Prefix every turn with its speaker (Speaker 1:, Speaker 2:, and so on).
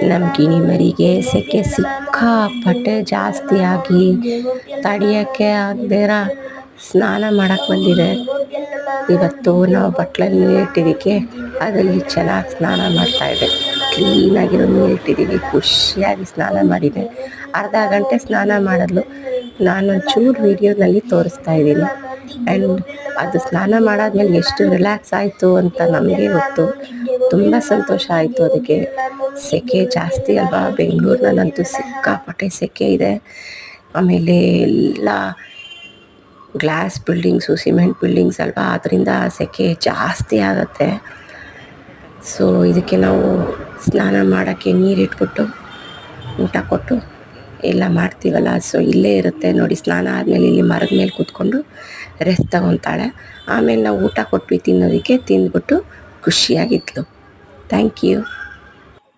Speaker 1: ನಮ್ಮ ಗಿಣಿ ಮರಿಗೆ ಸೆಕೆ ಸಿಕ್ಕಾಪಟ್ಟೆ ಜಾಸ್ತಿ ಆಗಿ ತಡಿಯೋಕ್ಕೆ ಆಗದೇರ ಸ್ನಾನ ಮಾಡೋಕ್ಕೆ ಬಂದಿದೆ. ಇವತ್ತು ನಾವು ಬಟ್ಲಲ್ಲಿ ಇಟ್ಟಿದ್ದಕ್ಕೆ ಅದರಲ್ಲಿ ಚೆನ್ನಾಗಿ ಸ್ನಾನ ಮಾಡ್ತಾಯಿದೆ. ಕ್ಲೀನಾಗಿರೋ ನೀರು ಇಟ್ಟಿದ್ದೀವಿ, ಖುಷಿಯಾಗಿ ಸ್ನಾನ ಮಾಡಿದೆ. ಅರ್ಧ ಗಂಟೆ ಸ್ನಾನ ಮಾಡಿದ್ಲು. ನಾನೊಂಚೂರು ವೀಡಿಯೋನಲ್ಲಿ ತೋರಿಸ್ತಾ ಇದ್ದೀನಿ. ಆ್ಯಂಡ್ ಅದು ಸ್ನಾನ ಮಾಡಾದ್ಮೇಲೆ ಎಷ್ಟು ರಿಲ್ಯಾಕ್ಸ್ ಆಯಿತು ಅಂತ ನಮಗೆ ಗೊತ್ತು. ತುಂಬ ಸಂತೋಷ ಆಯಿತು. ಅದಕ್ಕೆ ಸೆಕೆ ಜಾಸ್ತಿ ಅಲ್ವಾ, ಬೆಂಗಳೂರಿನಲ್ಲಂತೂ ಸಿಕ್ಕಾಪಟ್ಟೆ ಸೆಕೆ ಇದೆ. ಆಮೇಲೆ ಎಲ್ಲ ಗ್ಲಾಸ್ ಬಿಲ್ಡಿಂಗ್ಸು, ಸಿಮೆಂಟ್ ಬಿಲ್ಡಿಂಗ್ಸ್ ಅಲ್ವಾ, ಅದರಿಂದ ಸೆಕೆ ಜಾಸ್ತಿ ಆಗುತ್ತೆ. ಸೊ ಇದಕ್ಕೆ ನಾವು ಸ್ನಾನ ಮಾಡೋಕ್ಕೆ ನೀರಿಟ್ಬಿಟ್ಟು ಊಟ ಕೊಟ್ಟು ಎಲ್ಲ ಮಾಡ್ತೀವಲ್ಲ, ಸೊ ಇಲ್ಲೇ ಇರುತ್ತೆ ನೋಡಿ. ಸ್ನಾನ ಆದಮೇಲೆ ಇಲ್ಲಿ ಮರದ ಮೇಲೆ ಕೂತ್ಕೊಂಡು ರೆಸ್ಟ್ ತಗೊತಾಳೆ. ಆಮೇಲೆ ನಾವು ಊಟ ಕೊಟ್ವಿ ತಿನ್ನೋದಕ್ಕೆ, ತಿಂದ್ಬಿಟ್ಟು ಖುಷಿಯಾಗಿದ್ಲು. Thank you.